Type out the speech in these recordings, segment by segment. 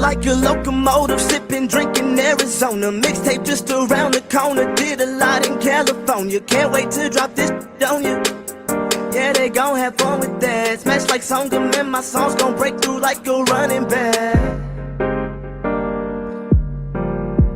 like a locomotive, sipping, drinking Arizona. Mixtape just around the corner, did a lot in California. Can't wait to drop this on you. Yeah, they gon' have fun with that. Smash like Songam and my songs gon' break through like a running back.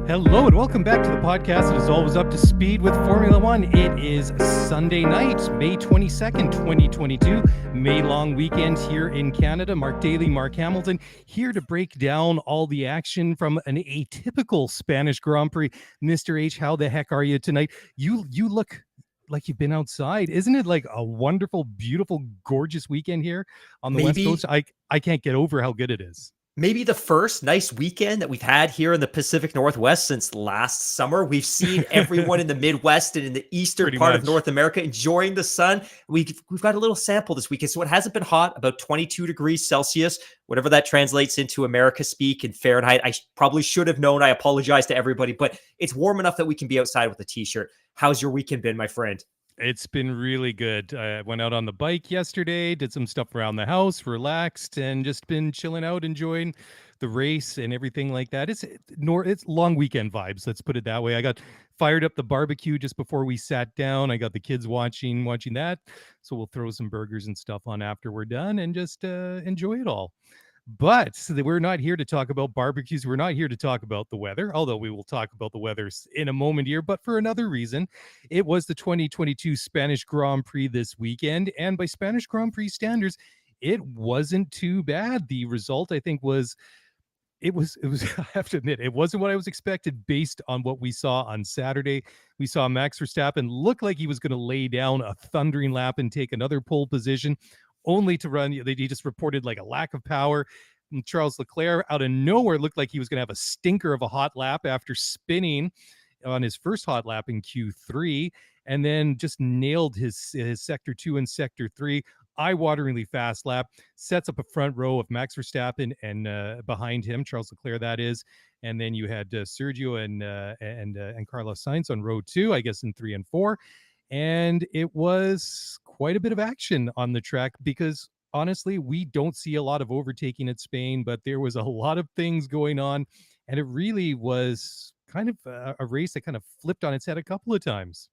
Hello and welcome back to the podcast that is always up to speed with Formula One. It is Sunday night, May 22nd, 2022. May long weekend here in Canada. Mark Daly, Mark Hamilton, here to break down all the action from an atypical Spanish Grand Prix. Mr. H, how the heck are you tonight? You look like you've been outside. Isn't it like a wonderful, beautiful, gorgeous weekend here on the West Coast? I can't get over how good it is. Maybe the first nice weekend that we've had here in the Pacific Northwest since last summer. We've seen everyone in the Midwest and in the eastern part of North America enjoying the sun. We've got a little sample this weekend. So it hasn't been hot, about 22 degrees Celsius, whatever that translates into America speak in Fahrenheit. I probably should have known. I apologize to everybody, but it's warm enough that we can be outside with a t-shirt. How's your weekend been, my friend? It's been really good. I went out on the bike yesterday, did some stuff around the house, relaxed, and just been chilling out, enjoying the race and everything like that. It's long weekend vibes. Let's put it that way. I got fired up the barbecue just before we sat down. I got the kids watching that. So we'll throw some burgers and stuff on after we're done and just enjoy it all. But we're not here to talk about barbecues. We're not here to talk about the weather, although we will talk about the weather in a moment here. But for another reason, it was the 2022 Spanish Grand Prix this weekend. And by Spanish Grand Prix standards, it wasn't too bad. The result, I think, was I have to admit, it wasn't what I was expected based on what we saw on Saturday. We saw Max Verstappen look like he was going to lay down a thundering lap and take another pole position, only to run. He just reported like a lack of power. And Charles Leclerc out of nowhere looked like he was going to have a stinker of a hot lap after spinning on his first hot lap in Q3, and then just nailed his sector 2 and sector 3. Eye-wateringly fast lap, sets up a front row of Max Verstappen and behind him, Charles Leclerc, that is. And then you had Sergio and Carlos Sainz on row 2, I guess in 3 and 4. And it was quite a bit of action on the track because honestly, we don't see a lot of overtaking at Spain, but there was a lot of things going on. And it really was kind of a race that kind of flipped on its head a couple of times.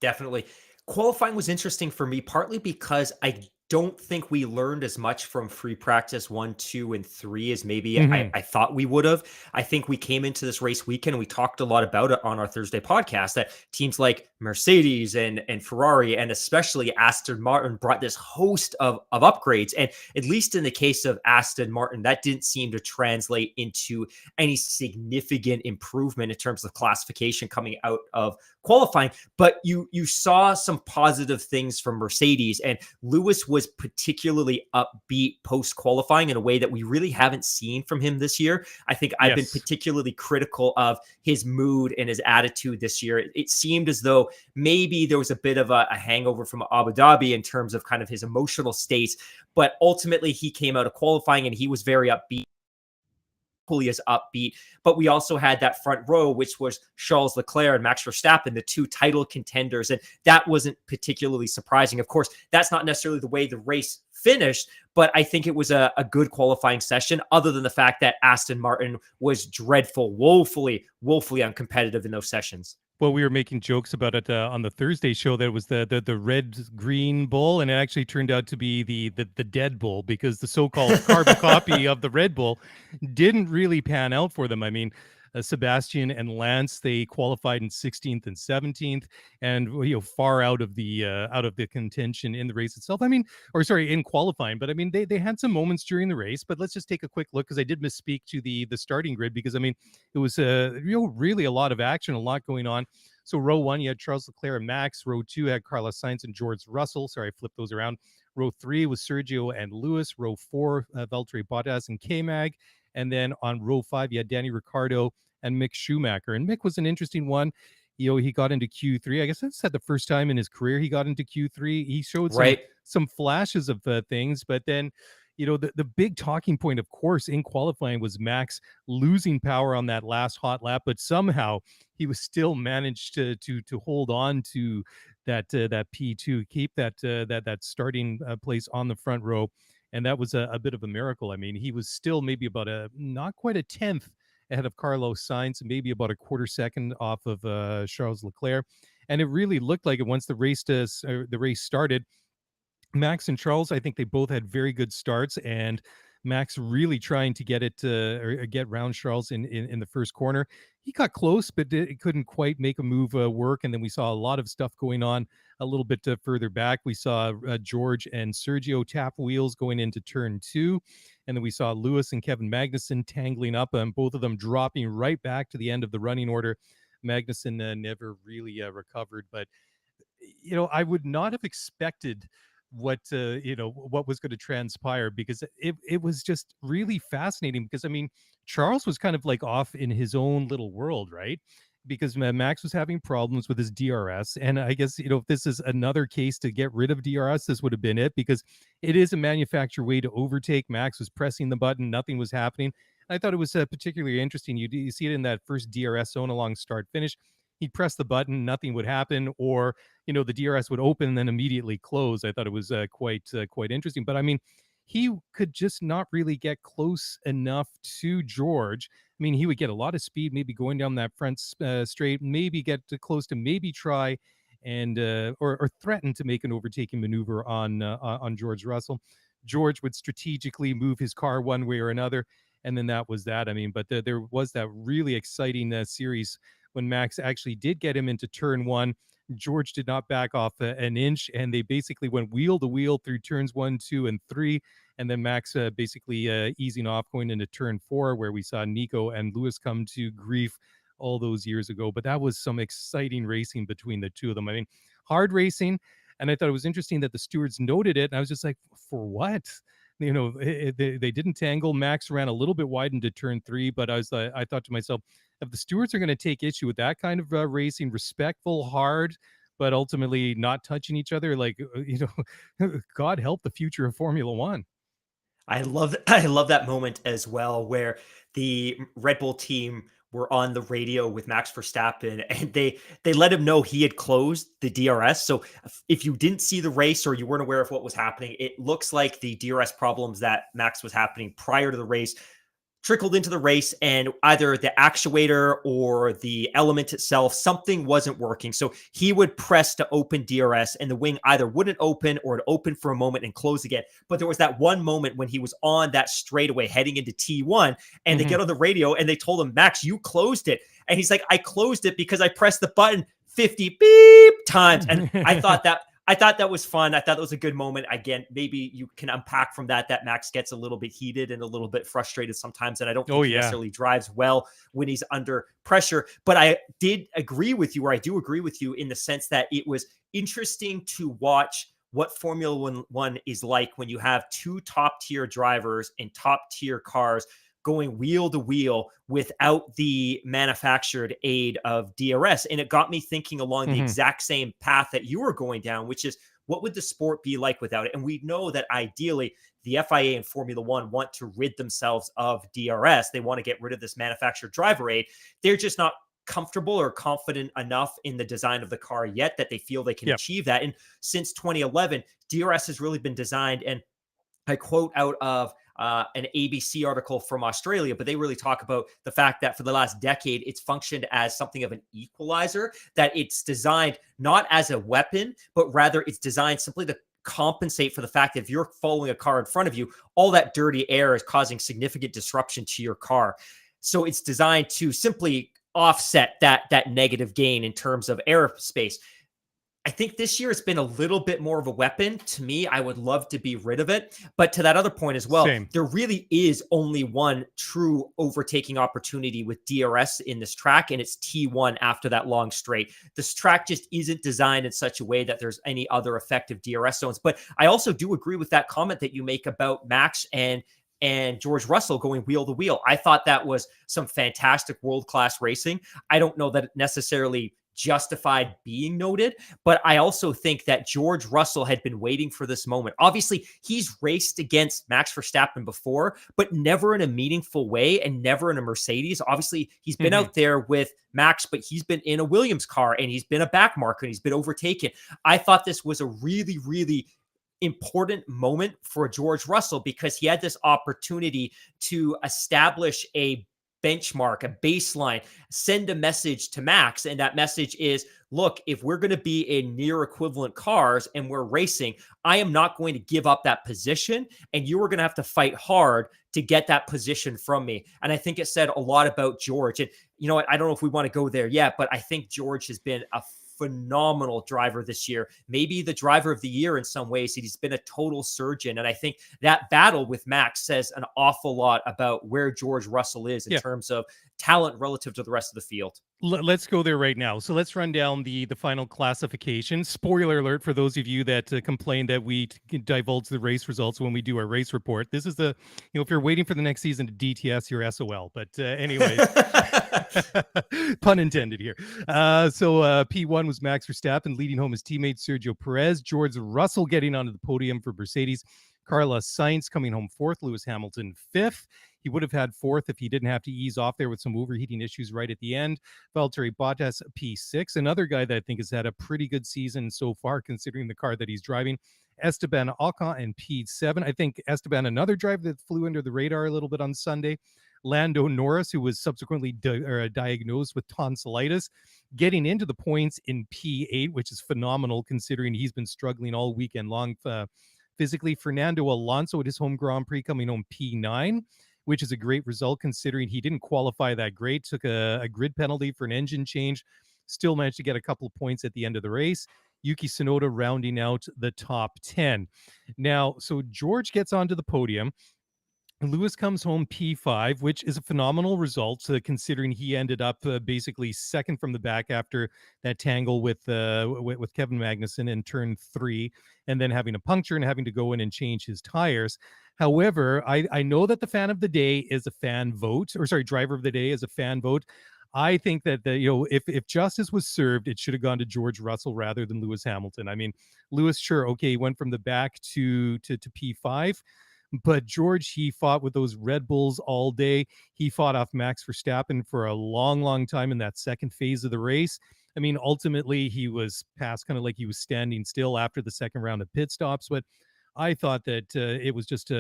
Definitely. Qualifying was interesting for me, partly because I don't think we learned as much from free practice 1, 2, and 3 as maybe I thought we would have. I think we came into this race weekend and we talked a lot about it on our Thursday podcast that teams like Mercedes and Ferrari and especially Aston Martin brought this host of upgrades. And at least in the case of Aston Martin, that didn't seem to translate into any significant improvement in terms of classification coming out of qualifying. But you saw some positive things from Mercedes, and Lewis was particularly upbeat post-qualifying in a way that we really haven't seen from him this year. I think I've been particularly critical of his mood and his attitude this year. It seemed as though maybe there was a bit of a hangover from Abu Dhabi in terms of kind of his emotional states, but ultimately he came out of qualifying and he was very upbeat. As upbeat, but we also had that front row, which was Charles Leclerc and Max Verstappen, the two title contenders, and that wasn't particularly surprising. Of course, that's not necessarily the way the race finished, but I think it was a good qualifying session, other than the fact that Aston Martin was dreadful, woefully uncompetitive in those sessions. Well, we were making jokes about it on the Thursday show that it was the red-green bull, and it actually turned out to be the dead bull because the so-called carbon copy of the Red Bull didn't really pan out for them. I mean, Sebastian and Lance, they qualified in 16th and 17th, and far out of the contention in the race itself. I mean, in qualifying, but I mean they had some moments during the race. But let's just take a quick look because I did misspeak to the starting grid because I mean it was really a lot of action, a lot going on. So row 1, you had Charles Leclerc and Max. Row 2 had Carlos Sainz and George Russell. Sorry, I flipped those around. Row 3 was Sergio and Lewis. Row 4, Valtteri Bottas and K-Mag. And then on row 5, you had Danny Ricciardo and Mick Schumacher. And Mick was an interesting one. He got into Q3. I guess that's the first time in his career he got into Q3. He showed some flashes of things, but then, the big talking point, of course, in qualifying was Max losing power on that last hot lap, but somehow he was still managed to hold on to that P2, keep that starting place on the front row. and that was a bit of a miracle. I mean, he was still maybe about not quite a tenth ahead of Carlos Sainz, maybe about a quarter second off of Charles Leclerc, and it really looked like it once the race started. Max and Charles, I think they both had very good starts, and Max really trying to get it or get round Charles in the first corner. He got close, but couldn't quite make a move work. And then we saw a lot of stuff going on a little bit further back. We saw George and Sergio tap wheels going into turn 2. And then we saw Lewis and Kevin Magnussen tangling up, and both of them dropping right back to the end of the running order. Magnussen never really recovered, but I would not have expected what was going to transpire, because it was just really fascinating. Because I mean, Charles was kind of like off in his own little world, right? Because Max was having problems with his DRS, and I guess if this is another case to get rid of DRS, this would have been it, because it is a manufactured way to overtake. Max was pressing the button, nothing was happening. I thought it was particularly interesting. You see it in that first DRS zone along start finish. He'd press the button, nothing would happen, or the DRS would open and then immediately close. I thought it was quite interesting. But I mean, he could just not really get close enough to George. I mean, he would get a lot of speed, maybe going down that front straight, maybe get close to maybe try and or threaten to make an overtaking maneuver on George Russell. George would strategically move his car one way or another, and then that was that. I mean, but there was that really exciting series when Max actually did get him into turn 1. George did not back off an inch, and they basically went wheel to wheel through turns 1, 2, and 3. And then Max basically easing off going into turn 4, where we saw Nico and Lewis come to grief all those years ago. But that was some exciting racing between the two of them. I mean, hard racing. And I thought it was interesting that the stewards noted it. And I was just like, for what? They didn't tangle. Max ran a little bit wide into turn 3, but I thought to myself, if the stewards are going to take issue with that kind of racing, respectful, hard, but ultimately not touching each other, like, God help the future of Formula One. I love that moment as well, where the Red Bull team were on the radio with Max Verstappen, and they let him know he had closed the DRS. So if you didn't see the race or you weren't aware of what was happening, it looks like the DRS problems that Max was happening prior to the race trickled into the race, and either the actuator or the element itself, something wasn't working. So he would press to open DRS, and the wing either wouldn't open or it opened for a moment and close again. But there was that one moment when he was on that straightaway heading into T1, and they get on the radio and they told him, Max, you closed it. And he's like, I closed it because I pressed the button 50 beep times. And I thought that was fun. I thought that was a good moment. Again, maybe you can unpack from that Max gets a little bit heated and a little bit frustrated sometimes. And I don't think he necessarily drives well when he's under pressure. But I do agree with you in the sense that it was interesting to watch what Formula One is like when you have two top tier drivers and top tier cars going wheel to wheel without the manufactured aid of DRS. And it got me thinking along the exact same path that you were going down, which is, what would the sport be like without it? And we know that ideally the FIA and Formula One want to rid themselves of DRS. They want to get rid of this manufactured driver aid. They're just not comfortable or confident enough in the design of the car yet that they feel they can achieve that. And since 2011, DRS has really been designed, and I quote out of an ABC article from Australia, but they really talk about the fact that for the last decade, it's functioned as something of an equalizer, that it's designed not as a weapon, but rather it's designed simply to compensate for the fact that if you're following a car in front of you, all that dirty air is causing significant disruption to your car. So it's designed to simply offset that negative gain in terms of airspace. I think this year it's been a little bit more of a weapon. To me, I would love to be rid of it. But to that other point as well, there really is only one true overtaking opportunity with DRS in this track, and it's T1 after that long straight. This track just isn't designed in such a way that there's any other effective DRS zones. But I also do agree with that comment that you make about Max and George Russell going wheel to wheel. I thought that was some fantastic world-class racing. I don't know that it necessarily justified being noted, but I also think that George Russell had been waiting for this moment. Obviously, he's raced against Max Verstappen before, but never in a meaningful way and never in a Mercedes. Obviously, he's been out there with Max, but he's been in a Williams car and he's been a back marker and he's been overtaken. I thought this was a really, really important moment for George Russell because he had this opportunity to establish a benchmark, a baseline, send a message to Max. And that message is, look, if we're going to be in near equivalent cars and we're racing, I am not going to give up that position. And you are going to have to fight hard to get that position from me. And I think it said a lot about George. And you know what? I don't know if we want to go there yet, but I think George has been a phenomenal driver this year, maybe the driver of the year in some ways. He's been a total surgeon. And I think that battle with Max says an awful lot about where George Russell is in terms of talent relative to the rest of the field. Let's go there right now. So let's run down the final classification. Spoiler alert for those of you that complain that we divulge the race results when we do our race report. This is the, if you're waiting for the next season to DTS, you're SOL. But anyways, pun intended here. So P1 was Max Verstappen leading home his teammate Sergio Perez. George Russell getting onto the podium for Mercedes. Carlos Sainz coming home fourth. Lewis Hamilton fifth. He would have had fourth if he didn't have to ease off there with some overheating issues right at the end. Valtteri Bottas, P6. Another guy that I think has had a pretty good season so far, considering the car that he's driving. Esteban Ocon in P7. I think Esteban, another driver that flew under the radar a little bit on Sunday. Lando Norris, who was subsequently diagnosed with tonsillitis, getting into the points in P8, which is phenomenal considering he's been struggling all weekend long physically. Fernando Alonso at his home Grand Prix coming home P9, which is a great result considering he didn't qualify that great, took a grid penalty for an engine change, still managed to get a couple of points at the end of the race. Yuki Tsunoda rounding out the top 10. Now, so George gets onto the podium. Lewis comes home P5, which is a phenomenal result considering he ended up basically second from the back after that tangle with Kevin Magnussen in turn 3, and then having a puncture and having to go in and change his tires. However, I know that the fan of the day is a fan vote, or sorry, driver of the day is a fan vote. I think that if justice was served, it should have gone to George Russell rather than Lewis Hamilton. I mean, Lewis, sure, okay, he went from the back to P5. But George, he fought with those Red Bulls all day. He fought off Max Verstappen for a long, long time in that second phase of the race. I mean, ultimately, he was passed kind of like he was standing still after the second round of pit stops. But I thought that it was just,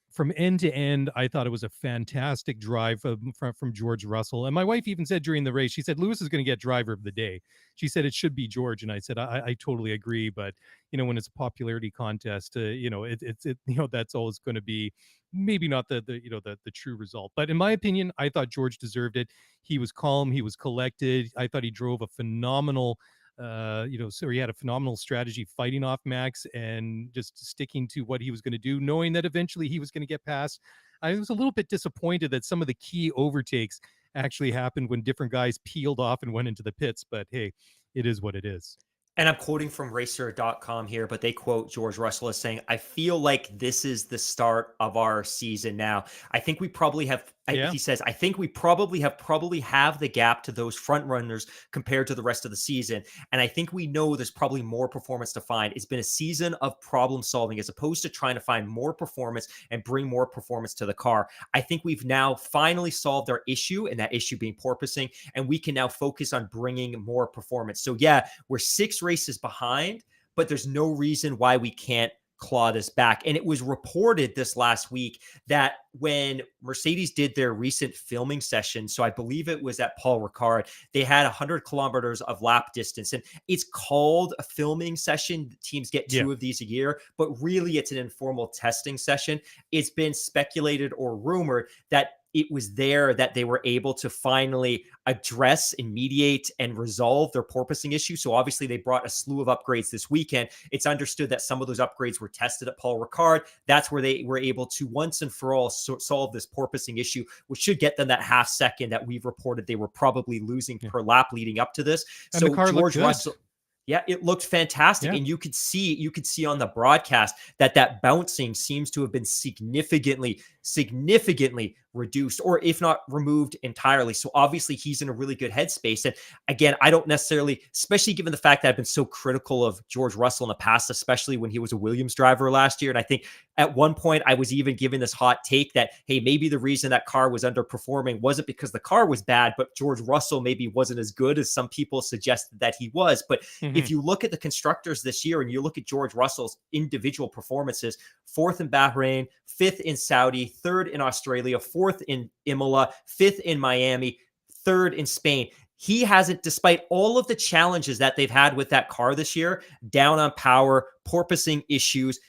from end to end, I thought it was a fantastic drive from George Russell. And my wife even said during the race, she said, Lewis is going to get driver of the day. She said it should be George. And I said, I totally agree. But, when it's a popularity contest, that's always going to be maybe not the true result. But in my opinion, I thought George deserved it. He was calm. He was collected. I thought he drove a phenomenal so he had a phenomenal strategy fighting off Max and just sticking to what he was going to do, knowing that eventually he was going to get past. I was a little bit disappointed that some of the key overtakes actually happened when different guys peeled off and went into the pits, but hey, it is what it is. And I'm quoting from racer.com here, but they quote George Russell as saying, I feel like this is the start of our season now. I think we probably have, he says, I think we probably have the gap to those front runners compared to the rest of the season. And I think we know there's probably more performance to find. It's been a season of problem solving as opposed to trying to find more performance and bring more performance to the car. I think we've now finally solved our issue, and that issue being porpoising, and we can now focus on bringing more performance. So yeah, we're 6 races behind, but there's no reason why we can't claw this back. And it was reported this last week that when Mercedes did their recent filming session, so I believe it was at Paul Ricard, they had 100 kilometers of lap distance, and it's called a filming session. Teams get 2 of these a year, but really it's an informal testing session. It's been speculated or rumored that it was there that they were able to finally address and mediate and resolve their porpoising issue. So obviously they brought a slew of upgrades this weekend. It's understood that some of those upgrades were tested at Paul Ricard. That's where they were able to once and for all solve this porpoising issue, which should get them that half second that we've reported they were probably losing per lap leading up to this. And so the car George Russell, it looked fantastic. And you could see on the broadcast that bouncing seems to have been significantly significantly reduced, or if not removed entirely. So obviously he's in a really good headspace. And again, I don't necessarily, especially given the fact that I've been so critical of George Russell in the past, especially when he was a Williams driver last year. And I think at one point I was even given this hot take that, hey, maybe the reason that car was underperforming wasn't because the car was bad, but George Russell maybe wasn't as good as some people suggested that he was. But if you look at the constructors this year and you look at George Russell's individual performances, 4th in Bahrain, 5th in Saudi, 3rd in Australia, 4th in Imola, 5th in Miami, 3rd in Spain. He hasn't, despite all of the challenges that they've had with that car this year, down on power, porpoising issues,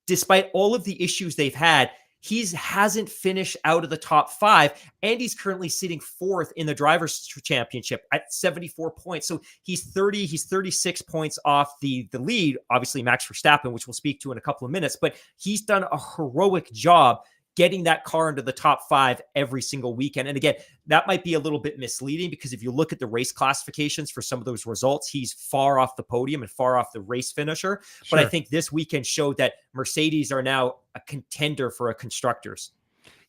despite all of the issues they've had, he hasn't finished out of the top 5, and he's currently sitting 4th in the Drivers' Championship at 74 points. So he's 36 points off the lead, obviously Max Verstappen, which we'll speak to in a couple of minutes, but he's done a heroic job getting that car into the top 5 every single weekend. And again, that might be a little bit misleading because if you look at the race classifications for some of those results, he's far off the podium and far off the race finisher. Sure. But I think this weekend showed that Mercedes are now a contender for a constructors.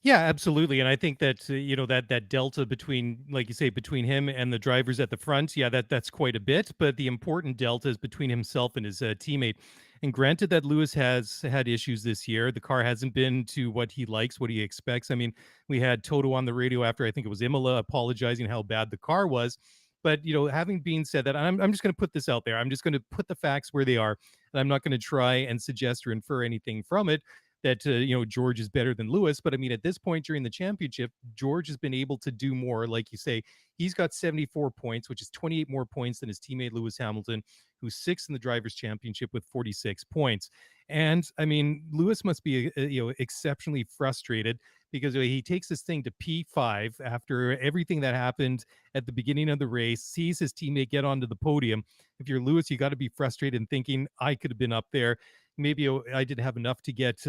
Yeah, absolutely. And I think that, that delta between, like you say, between him and the drivers at the front, that's quite a bit. But the important delta is between himself and his teammate. And granted that Lewis has had issues this year, the car hasn't been to what he likes, what he expects. I mean, we had Toto on the radio after, I think it was Imola, apologizing how bad the car was. But, having been said that, I'm just going to put this out there. I'm just going to put the facts where they are. And I'm not going to try and suggest or infer anything from it that, George is better than Lewis. But I mean, at this point during the championship, George has been able to do more. Like you say, he's got 74 points, which is 28 more points than his teammate Lewis Hamilton, who's 6th in the Drivers' Championship with 46 points. And I mean, Lewis must be, exceptionally frustrated because he takes this thing to P5 after everything that happened at the beginning of the race, sees his teammate get onto the podium. If you're Lewis, you got to be frustrated and thinking, I could have been up there. Maybe I didn't have enough to get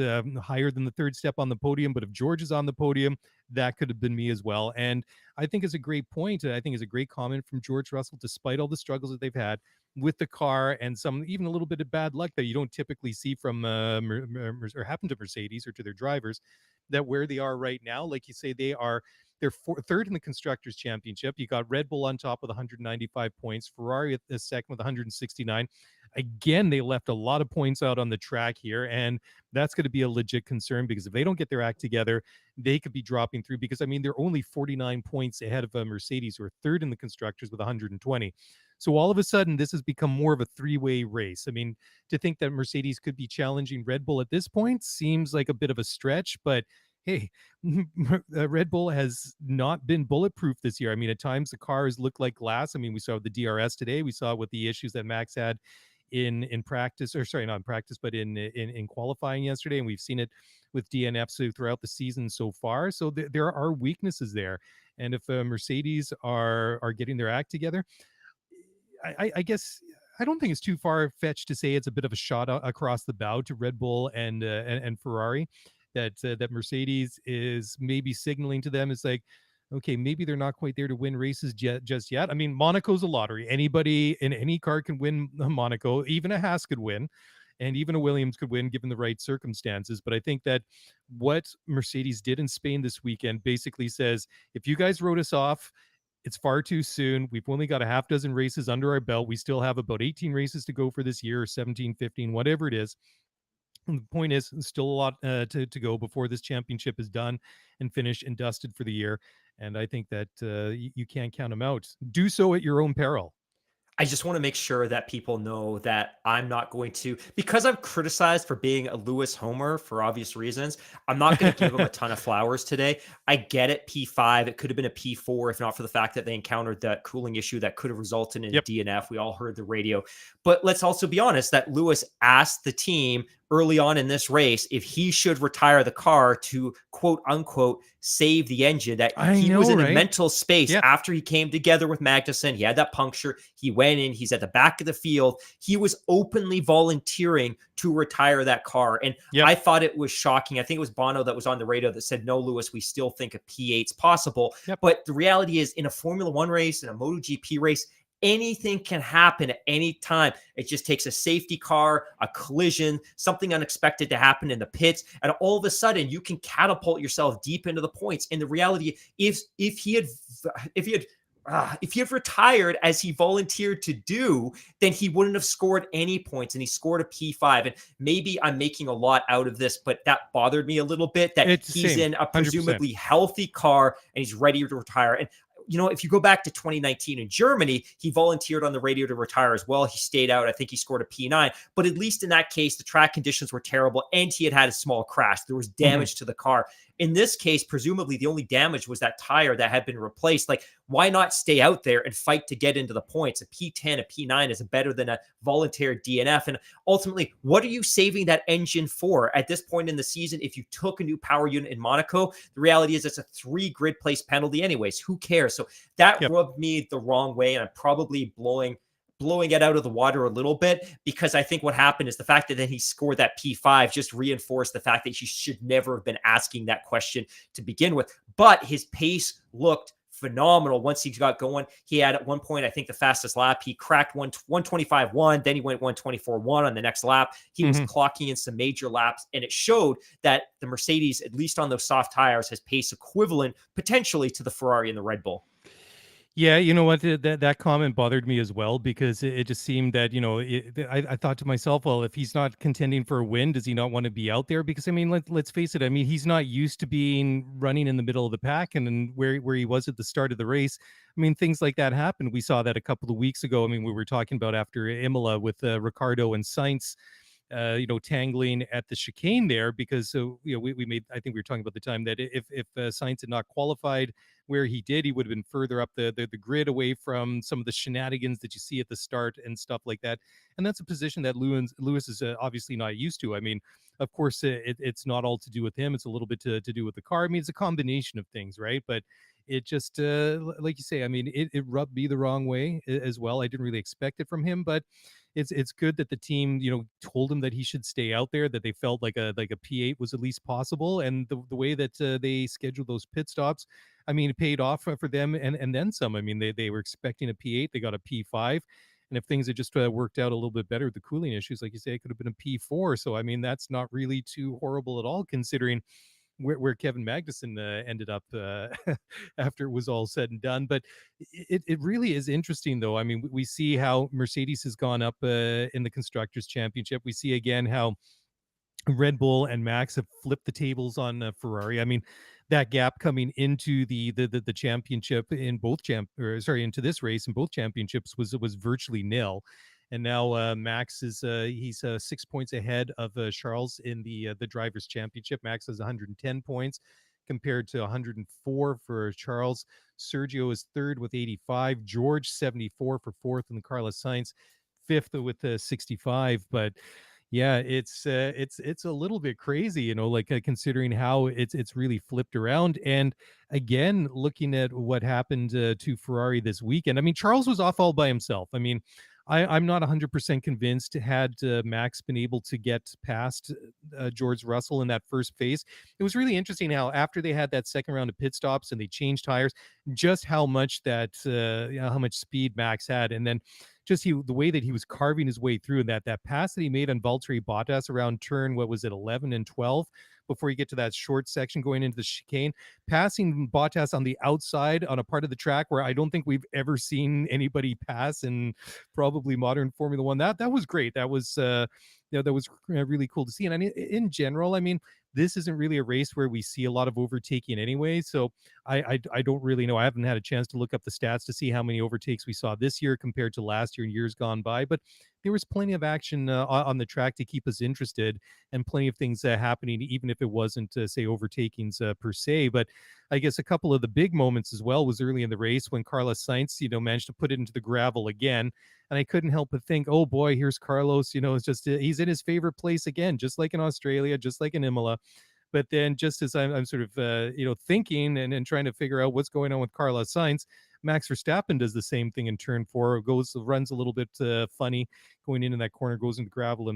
higher than the 3rd step on the podium, but if George is on the podium, that could have been me as well. And I think it's a great point. I think it's a great comment from George Russell, despite all the struggles that they've had with the car and even a little bit of bad luck that you don't typically see from or happen to Mercedes or to their drivers, that where they are right now, like you say, they're 3rd in the Constructors' Championship. You got Red Bull on top with 195 points, Ferrari at the 2nd with 169. Again, they left a lot of points out on the track here, and that's going to be a legit concern because if they don't get their act together, they could be dropping through because, I mean, they're only 49 points ahead of Mercedes, who are 3rd in the Constructors with 120. So all of a sudden, this has become more of a 3-way race. I mean, to think that Mercedes could be challenging Red Bull at this point seems like a bit of a stretch, but hey, Red Bull has not been bulletproof this year. I mean, at times the cars look like glass. I mean, we saw the DRS today. We saw what the issues that Max had in practice, or sorry, not in practice, but in qualifying yesterday, and we've seen it with DNFs throughout the season so far. So there are weaknesses there, and if Mercedes are getting their act together, I guess I don't think it's too far fetched to say it's a bit of a shot across the bow to Red Bull and Ferrari. That Mercedes is maybe signaling to them is like, okay, maybe they're not quite there to win races just yet. I mean, Monaco's a lottery. Anybody in any car can win Monaco. Even a Haas could win, and even a Williams could win given the right circumstances. But I think that what Mercedes did in Spain this weekend basically says, if you guys wrote us off, it's far too soon. We've only got a half dozen races under our belt. We still have about 18 races to go for this year, 17, 15, whatever it is. And the point is, still a lot to go before this championship is done and finished and dusted for the year. And I think that you can't count them out. Do so at your own peril. I just want to make sure that people know that I'm not going to, because I'm criticized for being a Lewis homer for obvious reasons, I'm not going to give him a ton of flowers today. I get it, P5. It could have been a P4 if not for the fact that they encountered that cooling issue that could have resulted in a DNF. We all heard the radio. But let's also be honest that Lewis asked the team early on in this race if he should retire the car to quote unquote save the engine, that he was in a mental space after he came together with Magnussen. He had that puncture. He went in, he's at the back of the field. He was openly volunteering to retire that car. And I thought it was shocking. I think it was Bono that was on the radio that said, no, Lewis, we still think a P8's possible. But the reality is in a Formula One race, in a MotoGP race, anything can happen at any time. It just takes a safety car, a collision, something unexpected to happen in the pits, and all of a sudden you can catapult yourself deep into the points. And the reality, if he had if he had retired as he volunteered to do, then he wouldn't have scored any points, and he scored a P5. And maybe I'm making a lot out of this, but that bothered me a little bit, that It's the he's same, in a 100%. presumably healthy car and he's ready to retire. And if you go back to 2019 in Germany, he volunteered on the radio to retire as well. He stayed out. I think he scored a P9. But at least in that case, the track conditions were terrible and he had a small crash. There was damage to the car. In this case, presumably the only damage was that tire that had been replaced. Like, why not stay out there and fight to get into the points? A P10, a P9 is better than a voluntary DNF. And ultimately, what are you saving that engine for at this point in the season? If you took a new power unit in Monaco, the reality is it's a 3 grid place penalty anyways. Who cares? So that rubbed me the wrong way, and I'm probably blowing it out of the water a little bit, because I think what happened is the fact that then he scored that P5 just reinforced the fact that he should never have been asking that question to begin with. But his pace looked phenomenal once he got going. He had at one point, I think, the fastest lap. He cracked 125.1, then he went 124.1 on the next lap. He was clocking in some major laps, and it showed that the Mercedes, at least on those soft tires, has pace equivalent potentially to the Ferrari and the Red Bull. Yeah, you know what? That comment bothered me as well, because it just seemed that, I thought to myself, well, if he's not contending for a win, does he not want to be out there? Because, I mean, let's face it. I mean, he's not used to being running in the middle of the pack, and then where he was at the start of the race. I mean, things like that happen. We saw that a couple of weeks ago. I mean, we were talking about after Imola with Ricardo and Sainz, tangling at the chicane there, because we made, I think we were talking about the time that if Sainz had not qualified where he did, he would have been further up the grid, away from some of the shenanigans that you see at the start and stuff like that. And that's a position that Lewis is obviously not used to. I mean, of course, it's not all to do with him. It's a little bit to do with the car. I mean, it's a combination of things, right? But it just, like you say, I mean, it rubbed me the wrong way as well. I didn't really expect it from him, but it's good that the team, told him that he should stay out there, that they felt like a P8 was at least possible. And the way that they scheduled those pit stops, I mean, it paid off for them and then some. I mean, they were expecting a P8, they got a P5. And if things had just worked out a little bit better with the cooling issues, like you say, it could have been a P4. So, I mean, that's not really too horrible at all, considering where Kevin Magnussen ended up after it was all said and done. But it really is interesting, though. I mean, we see how Mercedes has gone up in the Constructors' Championship. We see again how Red Bull and Max have flipped the tables on Ferrari. I mean, that gap coming into the championship in into this race in both championships was virtually nil. And now Max is he's 6 points ahead of Charles in the Drivers' Championship. Max has 110 points compared to 104 for Charles. Sergio is third with 85. George 74 for fourth, and Carlos Sainz fifth with 65. But yeah, it's a little bit crazy, like considering how it's really flipped around. And again, looking at what happened to Ferrari this weekend, I mean, Charles was off all by himself. I mean, I'm not 100% convinced had Max been able to get past George Russell in that first phase. It was really interesting how after they had that second round of pit stops and they changed tires, just how much how much speed Max had, and then just the way that he was carving his way through, and that pass that he made on Valtteri Bottas around turn, what was it, 11 and 12, before you get to that short section going into the chicane, passing Bottas on the outside on a part of the track where I don't think we've ever seen anybody pass in probably modern Formula One. That was great. That was that was really cool to see. And I mean, in general, I mean, this isn't really a race where we see a lot of overtaking anyway. So I don't really know. I haven't had a chance to look up the stats to see how many overtakes we saw this year compared to last year and years gone by. But there was plenty of action on the track to keep us interested, and plenty of things happening, even if it wasn't, say, overtakings per se. But I guess a couple of the big moments as well was early in the race when Carlos Sainz, managed to put it into the gravel again. And I couldn't help but think, oh boy, here's Carlos, it's just, he's in his favorite place again, just like in Australia, just like in Imola. But then just as I'm sort of, thinking and trying to figure out what's going on with Carlos Sainz, Max Verstappen does the same thing in turn 4, runs a little bit funny going into that corner, goes into gravel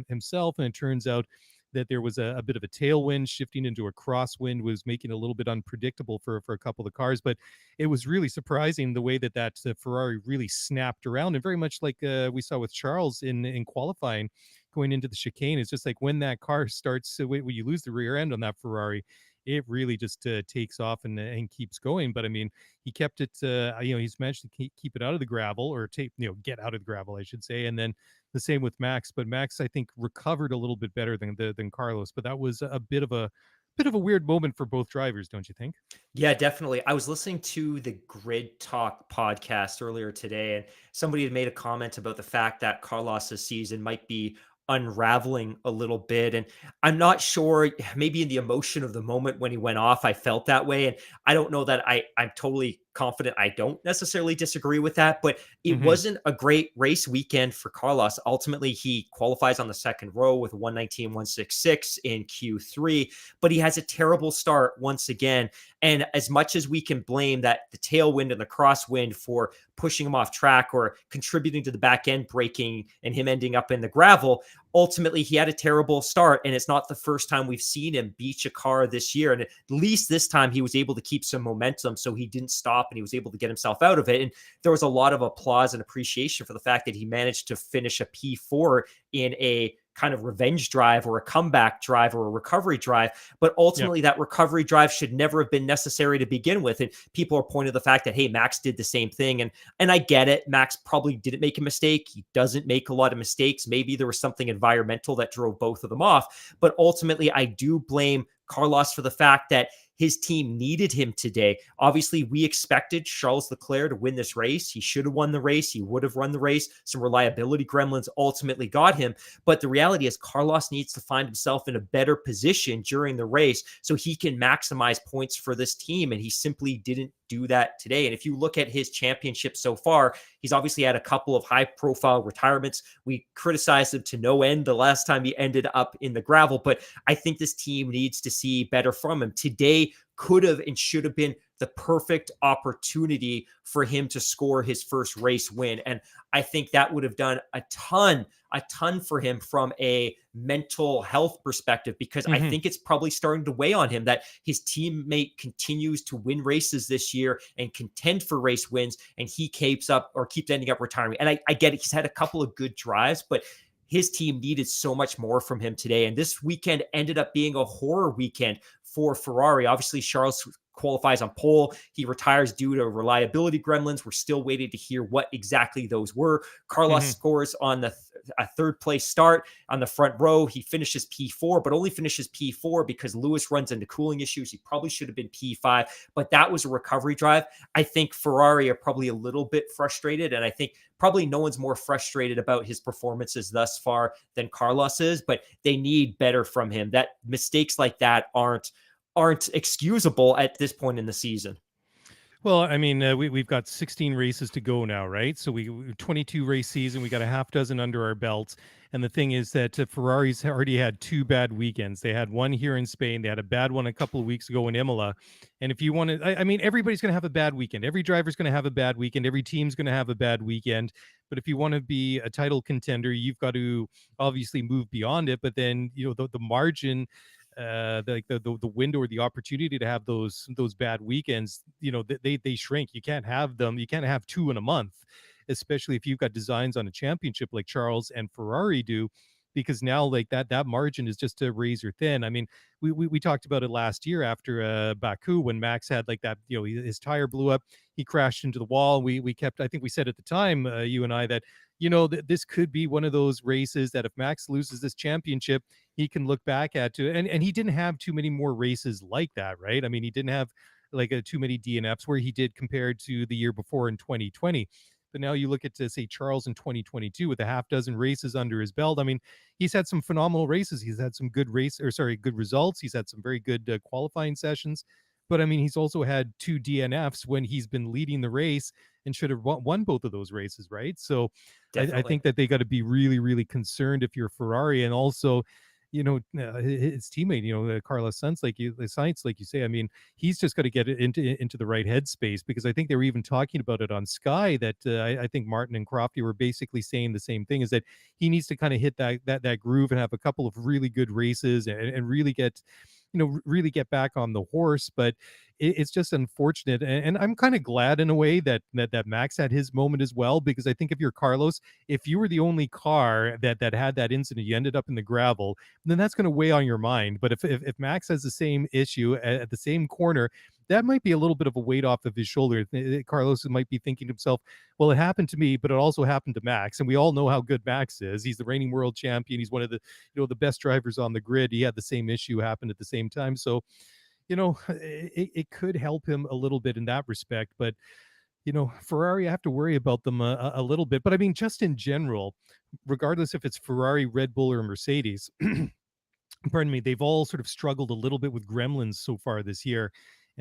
himself. And it turns out that there was a bit of a tailwind shifting into a crosswind was making it a little bit unpredictable for a couple of cars. But it was really surprising the way that Ferrari really snapped around, and very much like we saw with Charles in qualifying going into the chicane. It's just like when that car starts, when you lose the rear end on that Ferrari, it really just takes off and keeps going. But I mean, he kept it, he's managed to keep it out of the gravel, or get out of the gravel, I should say. And then the same with Max, but Max, I think, recovered a little bit better than Carlos. But that was a bit of a weird moment for both drivers, don't you think? Yeah, definitely. I was listening to the Grid Talk podcast earlier today, and somebody had made a comment about the fact that Carlos's season might be unraveling a little bit. And I'm not sure, maybe in the emotion of the moment when he went off, I felt that way. And I don't know that I'm totally confident I don't necessarily disagree with that, but it Hmm. wasn't a great race weekend for Carlos. Ultimately, he qualifies on the second row with 119, 166 in Q3, but he has a terrible start once again. And as much as we can blame that the tailwind and the crosswind for pushing him off track or contributing to the back end breaking and him ending up in the gravel, ultimately he had a terrible start. And it's not the first time we've seen him beach a car this year. And at least this time he was able to keep some momentum, so he didn't stop and he was able to get himself out of it. And there was a lot of applause and appreciation for the fact that he managed to finish a P4 in a kind of revenge drive or a comeback drive or a recovery drive. But Yep. ultimately, that recovery drive should never have been necessary to begin with. And people are pointing to the fact that, hey, Max did the same thing. And I get it. Max probably didn't make a mistake. He doesn't make a lot of mistakes. Maybe there was something environmental that drove both of them off. But ultimately, I do blame Carlos for the fact that his team needed him today. Obviously, we expected Charles Leclerc to win this race. He should have won the race. He would have run the race. Some reliability gremlins ultimately got him. But the reality is Carlos needs to find himself in a better position during the race so he can maximize points for this team. And he simply didn't do that today. And if you look at his championship so far, he's obviously had a couple of high profile retirements. We criticized him to no end the last time he ended up in the gravel, but I think this team needs to see better from him. Today could have and should have been the perfect opportunity for him to score his first race win. And I think that would have done a ton for him from a mental health perspective, because I Hmm. think it's probably starting to weigh on him that his teammate continues to win races this year and contend for race wins, and he keeps ending up retiring. And I get it. He's had a couple of good drives, but his team needed so much more from him today. And this weekend ended up being a horror weekend for Ferrari. Obviously, Charles qualifies on pole. He retires due to reliability gremlins. We're still waiting to hear what exactly those were. Carlos Hmm. scores on a third place start on the front row. He finishes P4, but only finishes P4 because Lewis runs into cooling issues. He probably should have been P5, but that was a recovery drive. I think Ferrari are probably a little bit frustrated, and I think probably no one's more frustrated about his performances thus far than Carlos is, but they need better from him. That mistakes like that aren't excusable at this point in the season. Well, I mean, we've got 16 races to go now, right? So we 22 race season. We got a half dozen under our belts, and the thing is that Ferrari's already had two bad weekends. They had one here in Spain. They had a bad one a couple of weeks ago in Imola. And if you want to, I mean, everybody's going to have a bad weekend. Every driver's going to have a bad weekend. Every team's going to have a bad weekend. But if you want to be a title contender, you've got to obviously move beyond it. But then, the margin, the window or the opportunity to have those bad weekends, they shrink. You can't have them. You can't have two in a month, especially if you've got designs on a championship like Charles and Ferrari do, because now like that margin is just a razor thin. I mean, we talked about it last year after Baku, when Max had like that, his tire blew up, he crashed into the wall. We kept, I think we said at the time, you and I, that this could be one of those races that if Max loses this championship, he can look back at to, and he didn't have too many more races like that, right? I mean, he didn't have like too many DNFs where he did compared to the year before in 2020. But now you look at, say, Charles in 2022 with a half dozen races under his belt. I mean, he's had some phenomenal races. He's had some good good results. He's had some very good qualifying sessions. But I mean, he's also had two DNFs when he's been leading the race and should have won both of those races, right? So I Definitely. think that they got to be really, really concerned if you're Ferrari. And also, his teammate, Carlos Sainz, like you say. I mean, he's just got to get it into the right headspace, because I think they were even talking about it on Sky, that I think Martin and Crofty were basically saying the same thing, is that he needs to kind of hit that groove and have a couple of really good races, and really get really get back on the horse. But it's just unfortunate, and I'm kind of glad in a way that Max had his moment as well, because I think if you're Carlos, if you were the only car that had that incident, you ended up in the gravel, then that's going to weigh on your mind. But if Max has the same issue at the same corner, that might be a little bit of a weight off of his shoulder. Carlos might be thinking to himself, well, it happened to me, but it also happened to Max. And we all know how good Max is. He's the reigning world champion. He's one of the best drivers on the grid. He had the same issue happen at the same time. So, it could help him a little bit in that respect. But, Ferrari, I have to worry about them a little bit. But I mean, just in general, regardless if it's Ferrari, Red Bull, or Mercedes, pardon me, they've all sort of struggled a little bit with gremlins so far this year.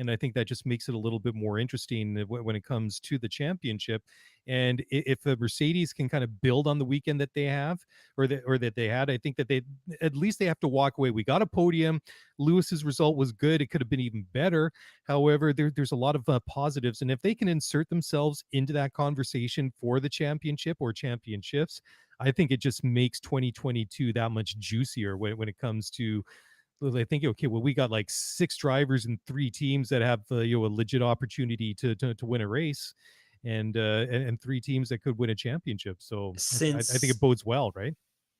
And I think that just makes it a little bit more interesting when it comes to the championship. And if the Mercedes can kind of build on the weekend that they have, or that they had, I think that they at least they have to walk away. We got a podium. Lewis's result was good. It could have been even better. However, there's a lot of positives. And if they can insert themselves into that conversation for the championship or championships, I think it just makes 2022 that much juicier when it comes to. I think, okay, well, we got like 6 drivers and 3 teams that have a legit opportunity to win a race, and 3 teams that could win a championship. So I think it Since bodes well, right?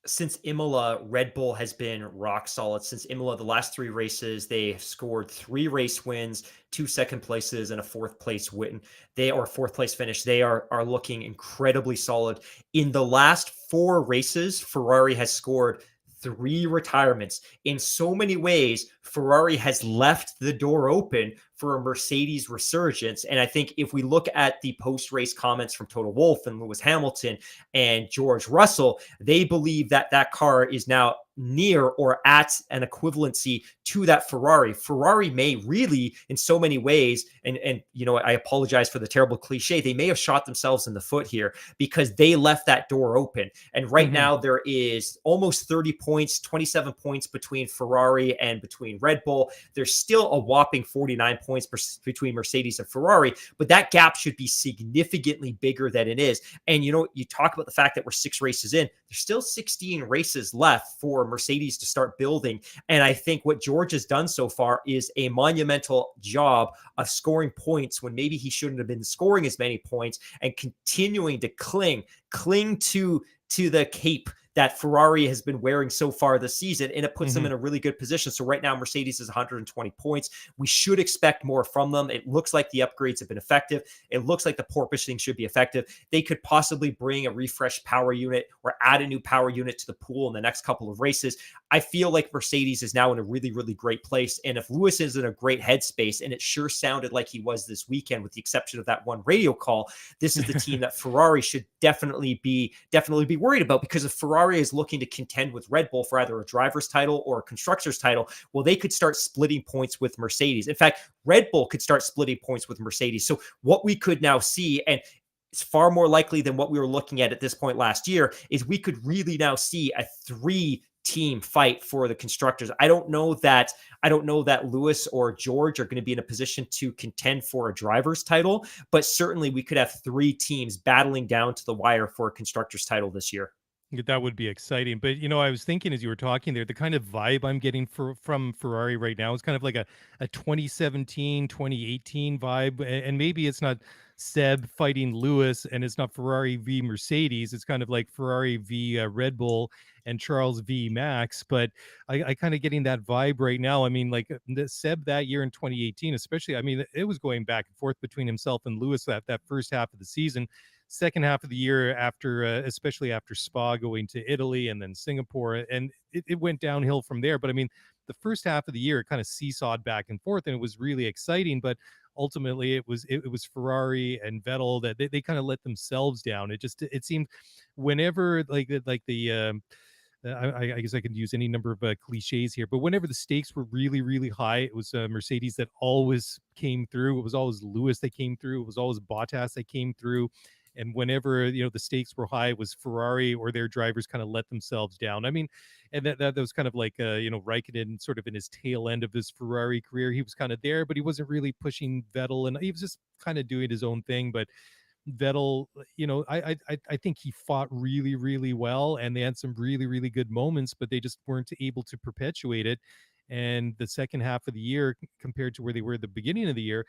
since Imola, Red Bull has been rock solid. Since Imola, the last 3 races, they have scored 3 race wins, 2 second places, and a 4th place win. They are 4th place finish. They are looking incredibly solid. In the last 4 races, Ferrari has scored 3 retirements. In so many ways, Ferrari has left the door open for a Mercedes resurgence. And I think if we look at the post-race comments from Toto Wolff and Lewis Hamilton and George Russell, they believe that that car is now near or at an equivalency to that Ferrari. Ferrari may really, in so many ways, and I apologize for the terrible cliche, they may have shot themselves in the foot here, because they left that door open. And right now there is almost 30 points, 27 points between Ferrari and between Red Bull. There's still a whopping 49 points between Mercedes and Ferrari, but that gap should be significantly bigger than it is. And you talk about the fact that we're 6 races in, there's still 16 races left for Mercedes to start building. And I think what George has done so far is a monumental job of scoring points when maybe he shouldn't have been scoring as many points, and continuing to cling to the cape that Ferrari has been wearing so far this season, and it puts them in a really good position. So right now, Mercedes is 120 points. We should expect more from them. It looks like the upgrades have been effective. It looks like the porpoising should be effective. They could possibly bring a refreshed power unit or add a new power unit to the pool in the next couple of races. I feel like Mercedes is now in a really, really great place. And if Lewis is in a great headspace, and it sure sounded like he was this weekend, with the exception of that one radio call, this is the team that Ferrari should definitely be worried about. Because if Ferrari is looking to contend with Red Bull for either a driver's title or a constructor's title, well, they could start splitting points with Mercedes. In fact, Red Bull could start splitting points with Mercedes. So what we could now see, and it's far more likely than what we were looking at this point last year, is we could really now see a 3-team fight for the constructors. I don't know that Lewis or George are going to be in a position to contend for a driver's title, but certainly we could have 3 teams battling down to the wire for a constructor's title this year. That would be exciting. But, I was thinking as you were talking there, the kind of vibe I'm getting from Ferrari right now is kind of like a 2017, 2018 vibe. And maybe it's not Seb fighting Lewis, and it's not Ferrari v Mercedes. It's kind of like Ferrari v Red Bull and Charles v Max. But I kind of getting that vibe right now. I mean, like Seb that year in 2018, especially, I mean, it was going back and forth between himself and Lewis that first half of the season. Second half of the year, after especially after Spa, going to Italy and then Singapore, and it went downhill from there. But I mean, the first half of the year kind of seesawed back and forth, and it was really exciting. But ultimately, it was Ferrari and Vettel that they kind of let themselves down. It seemed whenever I guess I could use any number of cliches here, but whenever the stakes were really, really high, it was Mercedes that always came through. It was always Lewis that came through. It was always Bottas that came through. And whenever, the stakes were high, it was Ferrari or their drivers kind of let themselves down. I mean, and that was kind of like, Raikkonen sort of in his tail end of his Ferrari career. He was kind of there, but he wasn't really pushing Vettel, and he was just kind of doing his own thing. But Vettel, I think he fought really, really well, and they had some really, really good moments, but they just weren't able to perpetuate it. And the second half of the year, compared to where they were at the beginning of the year,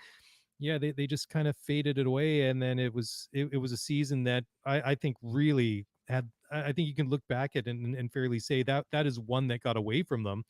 yeah, they just kind of faded it away. And then it was a season that I think really had. I think you can look back at it and fairly say that that is one that got away from them.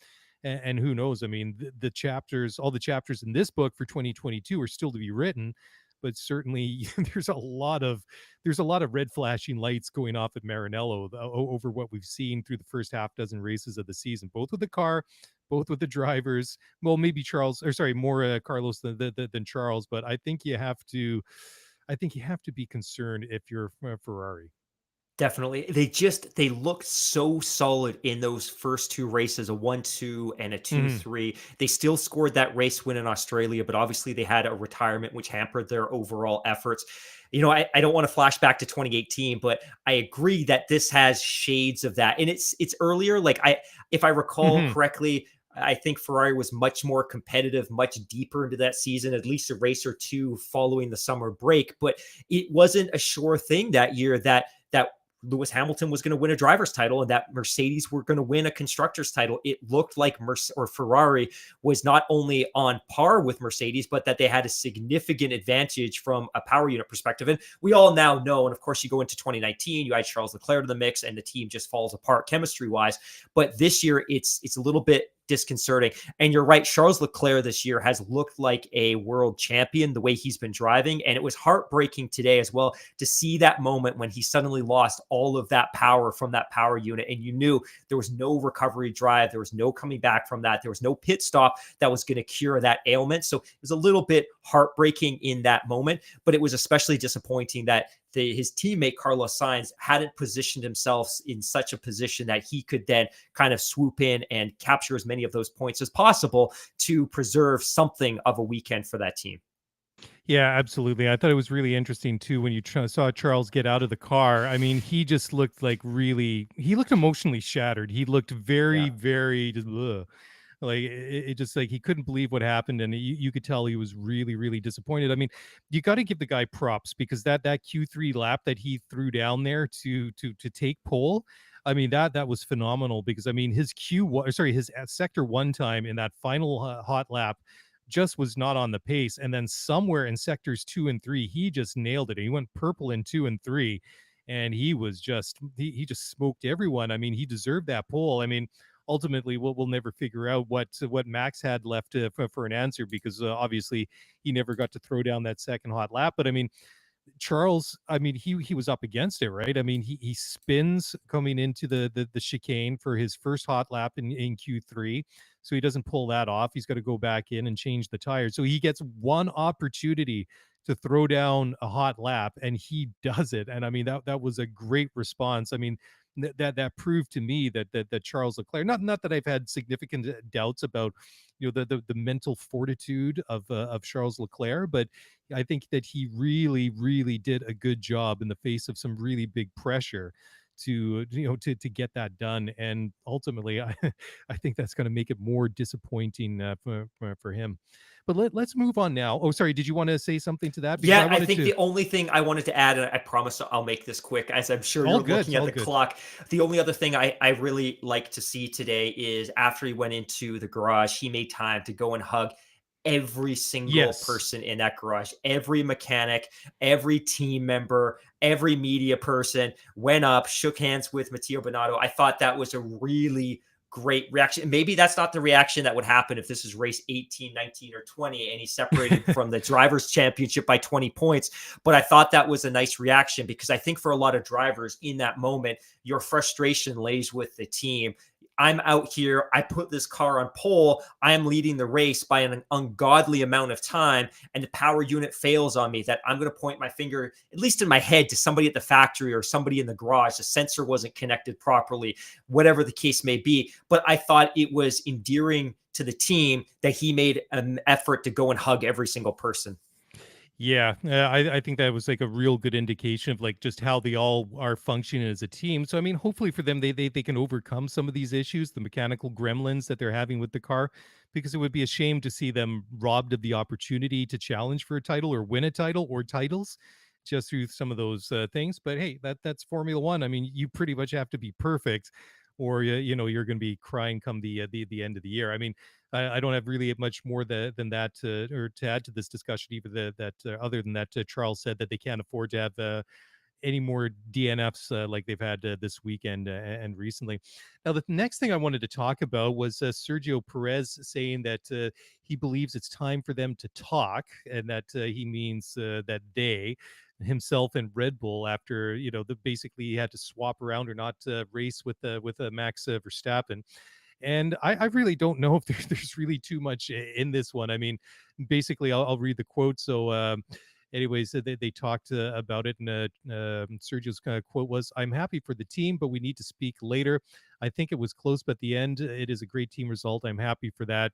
And who knows? I mean, the chapters, all the chapters in this book for 2022 are still to be written, but certainly there's a lot of red flashing lights going off at Maranello over what we've seen through the first half dozen races of the season, both with the car, both with the drivers. Well, maybe Charles, or sorry, more Carlos than Charles, but I think you have to be concerned if you're Ferrari. Definitely. They looked so solid in those first two races, a 1-2 and a Mhm. 2-3. They still scored that race win in Australia, but obviously they had a retirement which hampered their overall efforts. I don't want to flash back to 2018, but I agree that this has shades of that. And it's earlier. If I recall Mhm. correctly, I think Ferrari was much more competitive, much deeper into that season, at least a race or two following the summer break. But it wasn't a sure thing that year that Lewis Hamilton was going to win a driver's title and that Mercedes were going to win a constructor's title. It looked like Ferrari was not only on par with Mercedes, but that they had a significant advantage from a power unit perspective. And we all now know, and of course you go into 2019, you add Charles Leclerc to the mix and the team just falls apart chemistry wise. But this year it's a little bit disconcerting. And you're right, Charles Leclerc this year has looked like a world champion the way he's been driving. And it was heartbreaking today as well to see that moment when he suddenly lost all of that power from that power unit. And you knew there was no recovery drive. There was no coming back from that. There was no pit stop that was going to cure that ailment. So it was a little bit heartbreaking in that moment, but it was especially disappointing that his teammate Carlos Sainz hadn't positioned himself in such a position that he could then kind of swoop in and capture as many of those points as possible to preserve something of a weekend for that team. Yeah, absolutely. I thought it was really interesting too when you saw Charles get out of the car. I mean, he just looked like he looked emotionally shattered. He looked very, Yeah. very just, ugh. Like it just like he couldn't believe what happened, and you could tell he was really, really disappointed. I mean, you got to give the guy props because that Q3 lap that he threw down there to take pole. I mean that was phenomenal because I mean his sector one time in that final hot lap just was not on the pace, and then somewhere in sectors 2 and 3 he just nailed it. He went purple in 2 and 3, and he just smoked everyone. I mean, he deserved that pole. I mean, ultimately we'll never figure out what Max had left for an answer because obviously he never got to throw down that second hot lap. But I mean, Charles, I mean, he was up against it, right? I mean, he spins coming into the chicane for his first hot lap in Q3. So he doesn't pull that off. He's got to go back in and change the tires. So he gets one opportunity to throw down a hot lap and he does it. And I mean, that was a great response. I mean, that proved to me that Charles Leclerc, not that I've had significant doubts about the mental fortitude of Charles Leclerc, but I think that he really, really did a good job in the face of some really big pressure to get that done. And ultimately, I think that's going to make it more disappointing for him. But let's move on now. Oh, sorry. Did you want to say something to that? Because I Yeah, I wanted think to. the only thing I wanted to add, and I promise I'll make this quick, as I'm sure All you're good. looking at All the good. clock. The only other thing I really like to see today is after he went into the garage, he made time to go and hug every single Yes. person in that garage, every mechanic, every team member, every media person went up, shook hands with Matteo Binotto. I thought that was a really great reaction. Maybe that's not the reaction that would happen if this is race 18, 19, or 20, and he's separated from the drivers' championship by 20 points. But I thought that was a nice reaction because I think for a lot of drivers in that moment, your frustration lays with the team. I'm out here. I put this car on pole. I am leading the race by an ungodly amount of time, and the power unit fails on me. That I'm going to point my finger, at least in my head, to somebody at the factory or somebody in the garage. The sensor wasn't connected properly, whatever the case may be. But I thought it was endearing to the team that he made an effort to go and hug every single person. Yeah, I think that was like a real good indication of like just how they all are functioning as a team. So I mean, hopefully for them, they can overcome some of these issues, the mechanical gremlins that they're having with the car, because it would be a shame to see them robbed of the opportunity to challenge for a title or win a title or titles just through some of those things. But hey, that's Formula One. I mean, you pretty much have to be perfect, or you know you're going to be crying come the end of the year. I mean, I don't have really much more than that or to add to this discussion. Even that other than that, Charles said that they can't afford to have any more DNFs like they've had this weekend and recently. Now, the next thing I wanted to talk about was Sergio Perez saying that he believes it's time for them to talk, and that he means that they himself and Red Bull after the basically he had to swap around or not race with Max Verstappen. And I really don't know if there's really too much in this one. I mean, basically, I'll read the quote. So, anyways, they talked about it, and Sergio's kind of quote was, "I'm happy for the team, but we need to speak later. I think it was close, but at the end, it is a great team result. I'm happy for that."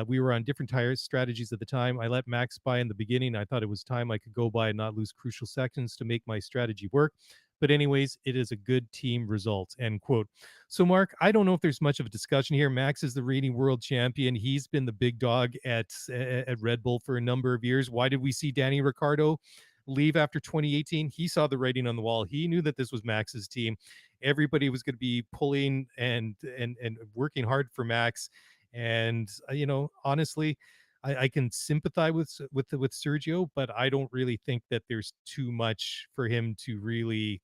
We were on different tire strategies at the time. I let Max by in the beginning. I thought it was time I could go by and not lose crucial seconds to make my strategy work. But anyways, it is a good team result. End quote. So, Mark, I don't know if there's much of a discussion here. Max is the reigning world champion. He's been the big dog at Red Bull for a number of years. Why did we see Danny Ricciardo leave after 2018? He saw the writing on the wall. He knew that this was Max's team. Everybody was going to be pulling and working hard for Max. And honestly, I can sympathize with Sergio, but I don't really think that there's too much for him to really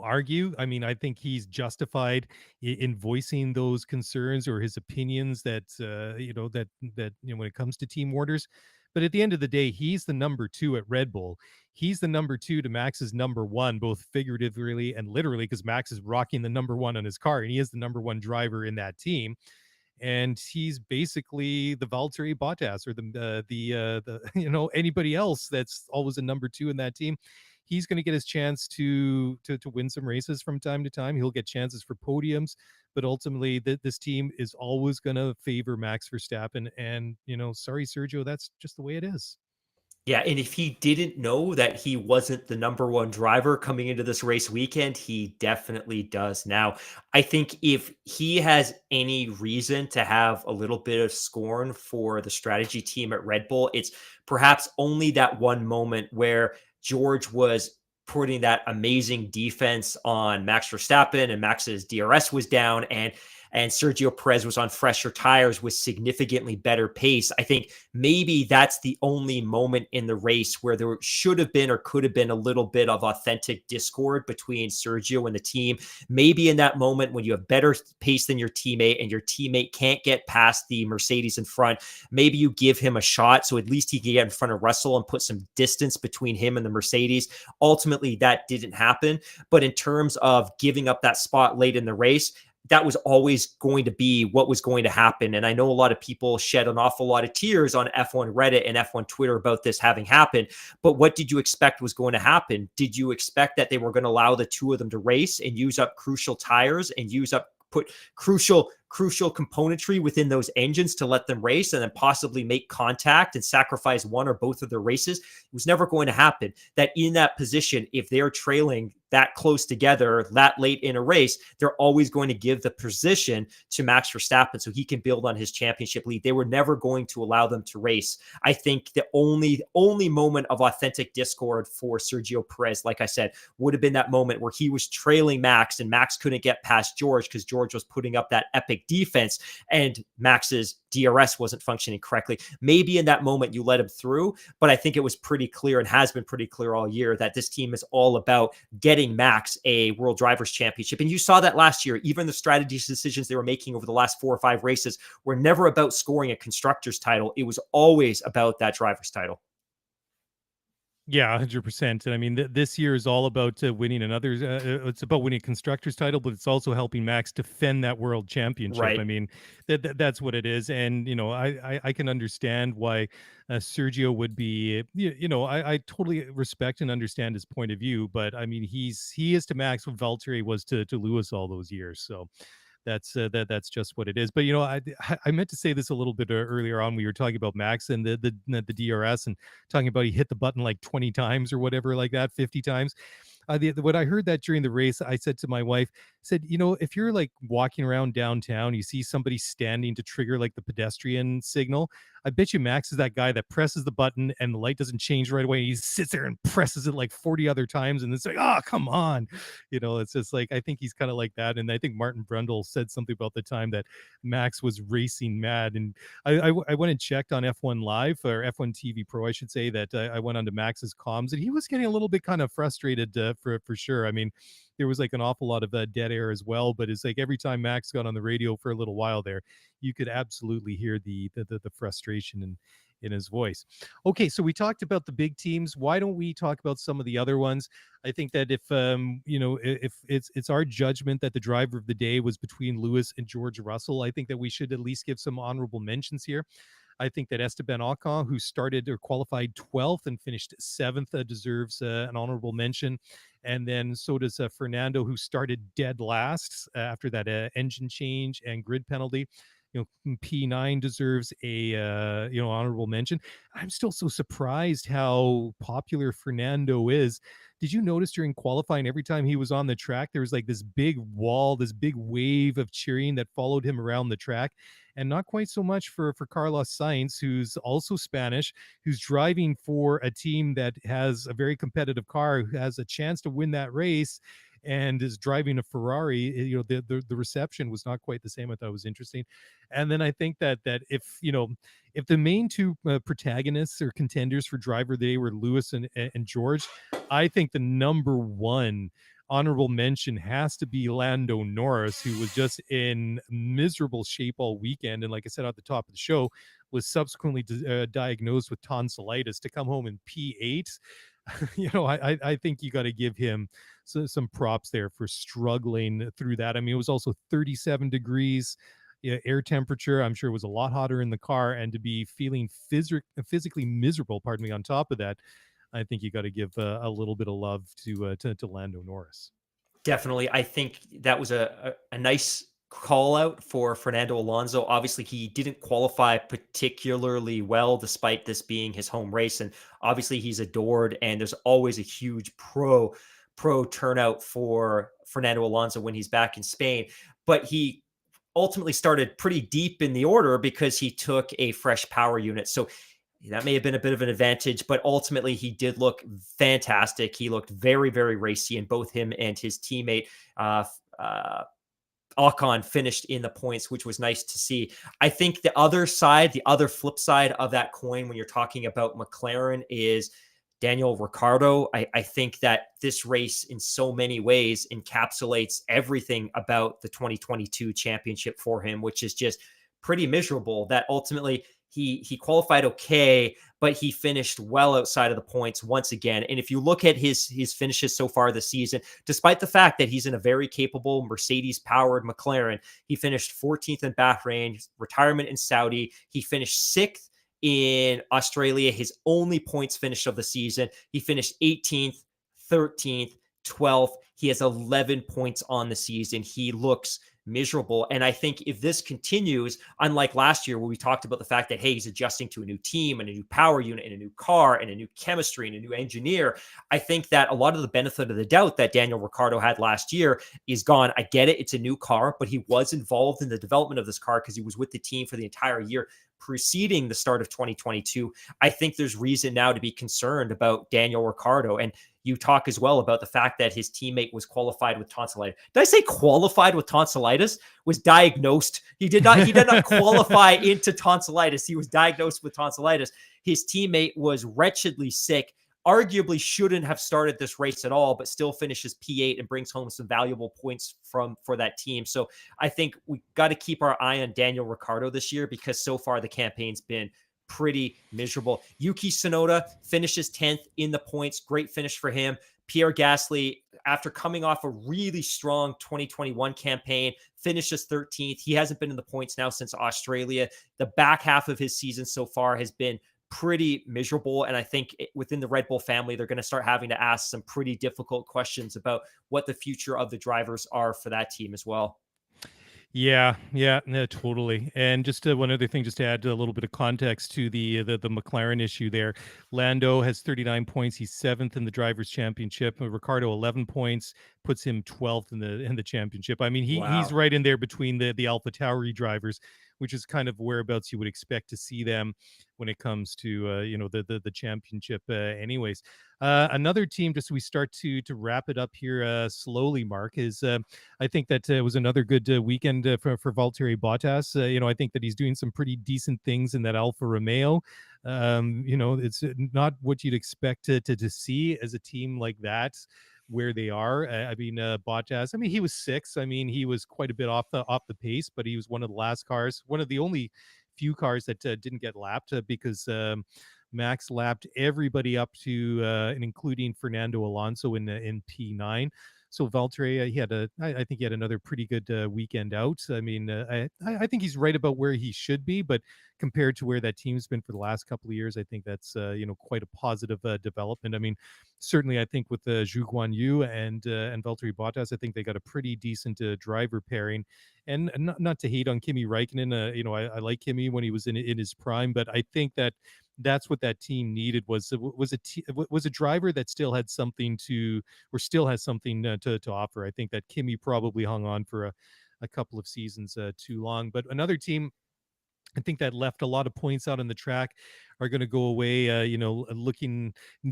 argue. I mean, I think he's justified in voicing those concerns or his opinions that when it comes to team orders. But at the end of the day, he's the number two at Red Bull. He's the number two to Max's number one, both figuratively and literally, because Max is rocking the number one on his car, and he is the number one driver in that team. And he's basically the Valtteri Bottas or the anybody else that's always a number two in that team. He's going to get his chance to win some races from time to time. He'll get chances for podiums, but ultimately this team is always going to favor Max Verstappen. And sorry, Sergio, that's just the way it is. Yeah, and if he didn't know that he wasn't the number one driver coming into this race weekend, he definitely does now. I think if he has any reason to have a little bit of scorn for the strategy team at Red Bull, it's perhaps only that one moment where George was putting that amazing defense on Max Verstappen and Max's DRS was down and Sergio Perez was on fresher tires with significantly better pace. I think maybe that's the only moment in the race where there should have been or could have been a little bit of authentic discord between Sergio and the team. Maybe in that moment when you have better pace than your teammate and your teammate can't get past the Mercedes in front, maybe you give him a shot so at least he can get in front of Russell and put some distance between him and the Mercedes. Ultimately, that didn't happen. But in terms of giving up that spot late in the race, that was always going to be what was going to happen. And I know a lot of people shed an awful lot of tears on F1 Reddit and F1 Twitter about this having happened. But what did you expect was going to happen? Did you expect that they were going to allow the two of them to race and use up crucial tires and put crucial componentry within those engines to let them race and then possibly make contact and sacrifice one or both of their races? It was never going to happen. That in that position, if they're trailing that close together that late in a race, they're always going to give the position to Max Verstappen so he can build on his championship lead. They were never going to allow them to race. I think the only moment of authentic discord for Sergio Perez, like I said, would have been that moment where he was trailing Max and Max couldn't get past George because George was putting up that epic defense and Max's DRS wasn't functioning correctly. Maybe in that moment you let him through, but I think it was pretty clear and has been pretty clear all year that this team is all about getting Max a World Drivers' Championship. And you saw that last year. Even the strategy decisions they were making over the last 4 or 5 races were never about scoring a constructor's title. It was always about that driver's title. Yeah, 100%. And I mean, this year is all about winning another. It's about winning constructors title, but it's also helping Max defend that world championship. Right. I mean, that's what it is. And I can understand why Sergio would be. I totally respect and understand his point of view. But I mean, he is to Max what Valtteri was to Lewis all those years. So. that's just what it is. But I meant to say this a little bit earlier on. We were talking about Max and the DRS, and talking about he hit the button like 20 times or whatever, like that, 50 times. When I heard that during the race, I said to my wife, said, if you're like walking around downtown, you see somebody standing to trigger like the pedestrian signal, I bet you Max is that guy that presses the button and the light doesn't change right away. He sits there and presses it like 40 other times, and it's like, oh, come on. It's just like, I think he's kind of like that. And I think Martin Brundle said something about the time that Max was racing mad. And I went and checked on F1 Live, or F1 TV Pro, I should say, that I went onto Max's comms, and he was getting a little bit kind of frustrated for sure. I mean, there was like an awful lot of dead air as well, but it's like every time Max got on the radio for a little while there, you could absolutely hear the frustration in his voice. Okay, so we talked about the big teams. Why don't we talk about some of the other ones? I think that if it's our judgment that the driver of the day was between Lewis and George Russell, I think that we should at least give some honorable mentions here. I think that Esteban Ocon, who started or qualified 12th and finished 7th, deserves an honorable mention. And then so does Fernando, who started dead last after that engine change and grid penalty. P9 deserves a honorable mention. I'm still so surprised how popular Fernando is. Did you notice during qualifying, every time he was on the track, there was like this big wall, this big wave of cheering that followed him around the track? And not quite so much for Carlos Sainz, who's also Spanish, who's driving for a team that has a very competitive car, who has a chance to win that race, and is driving a Ferrari. The reception was not quite the same. I thought it was interesting. And then I think that if the main two protagonists or contenders for driver of the day were Lewis and George, I think the number one honorable mention has to be Lando Norris, who was just in miserable shape all weekend. And like I said at the top of the show, was subsequently diagnosed with tonsillitis. To come home in P8, I think you got to give him some props there for struggling through that. I mean, it was also 37 degrees air temperature. I'm sure it was a lot hotter in the car, and to be feeling physically miserable, on top of that, I think you got to give a little bit of love to Lando Norris. Definitely. I think that was a nice call out for Fernando Alonso. Obviously, he didn't qualify particularly well, despite this being his home race. And obviously he's adored, and there's always a huge pro turnout for Fernando Alonso when he's back in Spain. But he ultimately started pretty deep in the order because he took a fresh power unit. So that may have been a bit of an advantage, but ultimately he did look fantastic. He looked very, very racy, and both him and his teammate, Ocon, finished in the points, which was nice to see. I think the other flip side of that coin, when you're talking about McLaren, is Daniel Ricciardo. I think that this race in so many ways encapsulates everything about the 2022 championship for him, which is just pretty miserable. That ultimately he qualified okay, but he finished well outside of the points once again. And if you look at his finishes so far this season, despite the fact that he's in a very capable Mercedes-powered McLaren, he finished 14th in Bahrain, retirement in Saudi. He finished 6th in Australia, his only points finish of the season. He finished 18th, 13th, 12th. He has 11 points on the season. He looks miserable. And I think if this continues, unlike last year where we talked about the fact that, hey, he's adjusting to a new team and a new power unit and a new car and a new chemistry and a new engineer, I think that a lot of the benefit of the doubt that Daniel Ricciardo had last year is gone. I get it. It's a new car, but he was involved in the development of this car because he was with the team for the entire year preceding the start of 2022. I think there's reason now to be concerned about Daniel Ricciardo. And you talk as well about the fact that his teammate was qualified with tonsillitis. Did I say qualified with tonsillitis? Was diagnosed. He did not qualify into tonsillitis. He was diagnosed with tonsillitis. His teammate was wretchedly sick, arguably shouldn't have started this race at all, but still finishes P8 and brings home some valuable points for that team. So I think we got to keep our eye on Daniel Ricciardo this year, because so far the campaign's been pretty miserable. Yuki Tsunoda finishes 10th in the points. Great finish for him. Pierre Gasly, after coming off a really strong 2021 campaign, finishes 13th. He hasn't been in the points now since Australia. The back half of his season so far has been pretty miserable. And I think within the Red Bull family, they're going to start having to ask some pretty difficult questions about what the future of the drivers are for that team as well. Yeah, no, totally. And just one other thing, just to add a little bit of context to the McLaren issue there. Lando has 39 points. He's seventh in the drivers' championship. Ricardo 11 points puts him 12th in the championship. I mean, he's Wow. right in there between the AlphaTauri drivers, which is kind of whereabouts you would expect to see them when it comes to the championship. Anyways, another team, just so we start to wrap it up here slowly, Mark, is. I think that was another good weekend for Valtteri Bottas. I think that he's doing some pretty decent things in that Alfa Romeo. It's not what you'd expect to see as a team like that where they are. Bottas. I mean, he was sixth. I mean, he was quite a bit off the pace, but he was one of the last cars, one of the only few cars that didn't get lapped because. Max lapped everybody up to and including Fernando Alonso in P9. So Valtteri, I think he had another pretty good weekend out. I mean, I think he's right about where he should be, but compared to where that team's been for the last couple of years, I think that's quite a positive development. I mean, certainly, I think with Zhu Guan Yu and Valtteri Bottas, I think they got a pretty decent driver pairing. And not to hate on Kimi Räikkönen, I like Kimi when he was in his prime, but I think that's what that team needed was a driver that still had something to or still has something to offer. I think that Kimi probably hung on for a couple of seasons too long. But another team I think that left a lot of points out on the track are going to go away.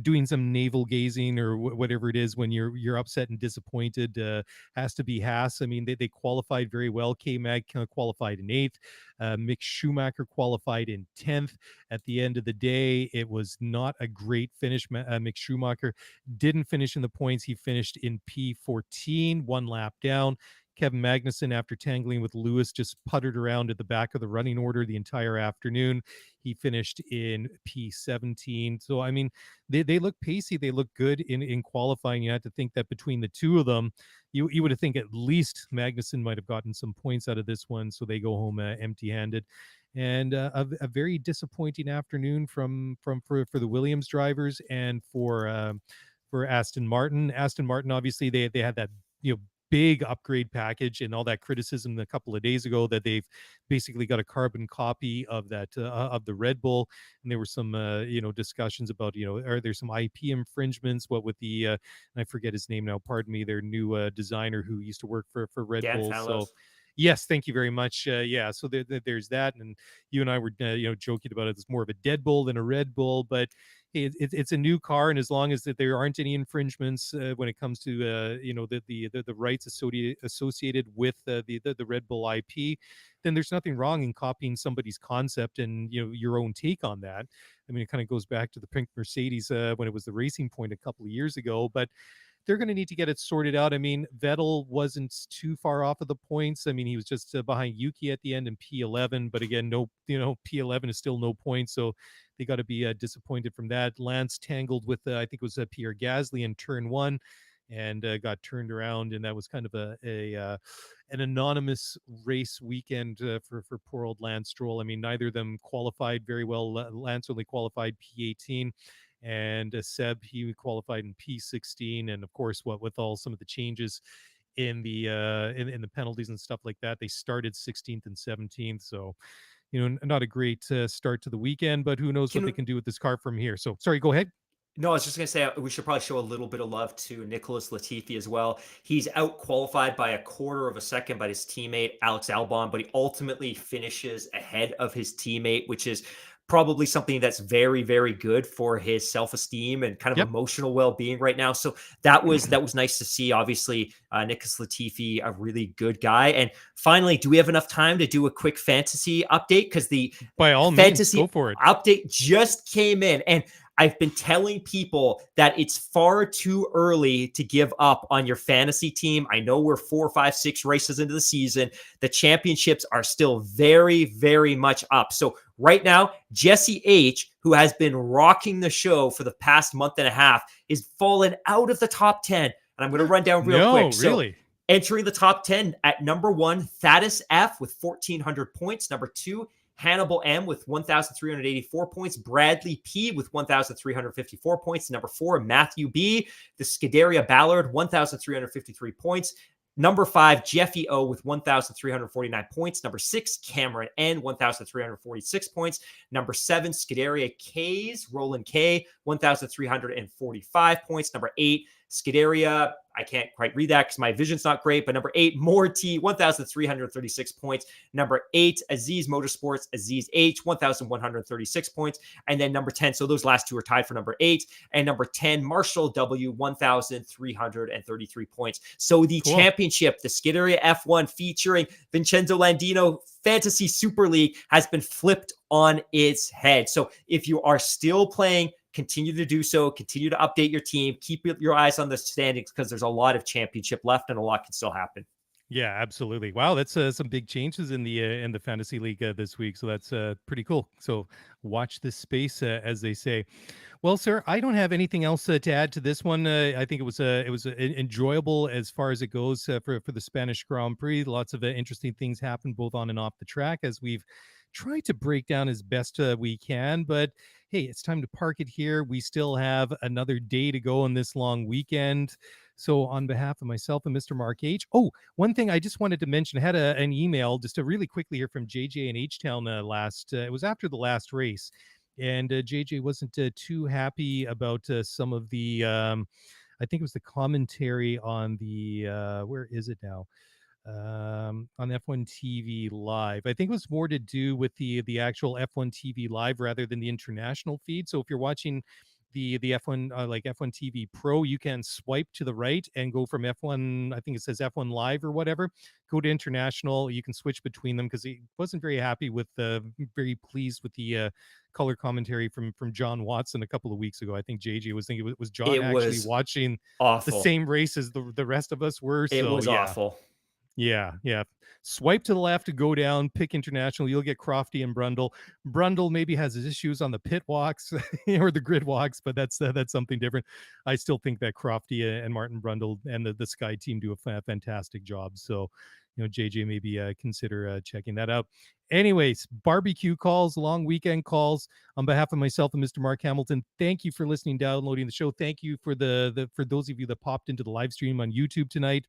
Doing some navel gazing or whatever it is when you're upset and disappointed. Has to be Haas. I mean, they qualified very well. K-Mag qualified in eighth. Mick Schumacher qualified in 10th. At the end of the day, it was not a great finish. Mick Schumacher didn't finish in the points. He finished in P14, one lap down. Kevin Magnussen, after tangling with Lewis, just puttered around at the back of the running order the entire afternoon. He finished in P17. So, I mean, they look pacey. They look good in qualifying. You had to think that between the two of them, you would have think at least Magnussen might have gotten some points out of this one. So they go home empty-handed. And a very disappointing afternoon for the Williams drivers and for Aston Martin. Aston Martin, obviously, they had that big upgrade package and all that criticism a couple of days ago that they've basically got a carbon copy of that of the Red Bull. And there were some discussions about are there some IP infringements, what with the I forget his name now, pardon me, their new designer who used to work for Red Dan Bull. Fallows. So yes, thank you very much. So there's that, and you and I were joking about it. It's more of a Dead Bull than a Red Bull, but it's a new car, and as long as that there aren't any infringements when it comes to the rights associated with the Red Bull IP, then there's nothing wrong in copying somebody's concept and your own take on that. I mean, it kind of goes back to the pink Mercedes when it was the Racing Point a couple of years ago, but they're going to need to get it sorted out. I mean, Vettel wasn't too far off of the points. I mean, he was just behind Yuki at the end in P11, but again, P11 is still no points, so they got to be disappointed from that. Lance tangled with, I think it was Pierre Gasly in turn one and got turned around, and that was kind of an anonymous race weekend for poor old Lance Stroll. I mean, neither of them qualified very well. Lance only qualified P18. And Seb, he qualified in P16, and of course, with all some of the changes in the in the penalties and stuff like that, they started 16th and 17th. So, not a great start to the weekend, but who knows what they can do with this car from here. So, sorry, go ahead. No, I was just going to say we should probably show a little bit of love to Nicholas Latifi as well. He's out qualified by a quarter of a second by his teammate Alex Albon, but he ultimately finishes ahead of his teammate, which is probably something that's very, very good for his self-esteem and kind of emotional well-being right now. So that was nice to see. Obviously, Nicholas Latifi, a really good guy. And finally, do we have enough time to do a quick fantasy update? Because the by all fantasy means, go for it. Update just came in, and I've been telling people that it's far too early to give up on your fantasy team. I know we're 4, 5, 6 races into the season. The championships are still very, very much up. So right now, Jesse H., who has been rocking the show for the past month and a half, is fallen out of the top 10. And I'm going to run down real quick. So, really? Entering the top 10 at number 1, Thaddeus F. with 1,400 points. Number 2, Hannibal M with 1,384 points. Bradley P with 1,354 points. Number 4, Matthew B. The Scuderia Ballard, 1,353 points. Number 5, Jeffy O with 1,349 points. Number 6, Cameron N, 1,346 points. Number 7, Scuderia K's, Roland K, 1,345 points. Number 8, Scuderia, I can't quite read that because my vision's not great, but number 8, More T, 1,336 points. Number 8, Aziz Motorsports, Aziz H, 1,136 points. And then number 10, so those last two are tied for number 8. And number 10, Marshall W, 1,333 points. So the championship, the Scuderia F1 featuring Vincenzo Landino Fantasy Super League, has been flipped on its head. So if you are still playing, continue to do so. Continue to update your team. Keep your eyes on the standings because there's a lot of championship left and a lot can still happen. Yeah, absolutely. Wow, that's some big changes in the fantasy league this week. So that's pretty cool. So watch this space, as they say. Well, sir, I don't have anything else to add to this one. I think it was enjoyable as far as it goes for the Spanish Grand Prix. Lots of interesting things happen both on and off the track as we've tried to break down as best we can. But hey, it's time to park it here. We still have another day to go on this long weekend. So on behalf of myself and Mr. Mark H. Oh, one thing I just wanted to mention, I had an email just to really quickly here from JJ in H-Town it was after the last race. And JJ wasn't too happy about some of the, I think it was the commentary on the, where is it now? On F1 TV Live. I think it was more to do with the actual F1 TV Live rather than the international feed. So if you're watching the F1 like F1 TV Pro, you can swipe to the right and go from F1, I think it says F1 Live or whatever, go to international. You can switch between them because he wasn't very happy with very pleased with the color commentary from John Watson a couple of weeks ago. I think JJ was thinking it was John actually watching awful. the same race as the rest of us were. It was awful. Yeah. Swipe to the left to go down, pick international. You'll get Crofty and Brundle. Brundle maybe has his issues on the pit walks or the grid walks, but that's something different. I still think that Crofty and Martin Brundle and the Sky team do a fantastic job. So, JJ, maybe consider checking that out. Anyways, barbecue calls, long weekend calls. On behalf of myself and Mr. Mark Hamilton, thank you for listening, downloading the show. Thank you for for those of you that popped into the live stream on YouTube tonight.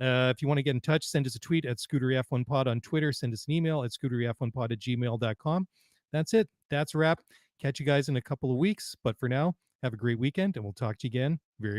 If you want to get in touch, send us a tweet at ScooterF1Pod on Twitter. Send us an email at scooterF1Pod@gmail.com. That's it. That's a wrap. Catch you guys in a couple of weeks. But for now, have a great weekend, and we'll talk to you again very, very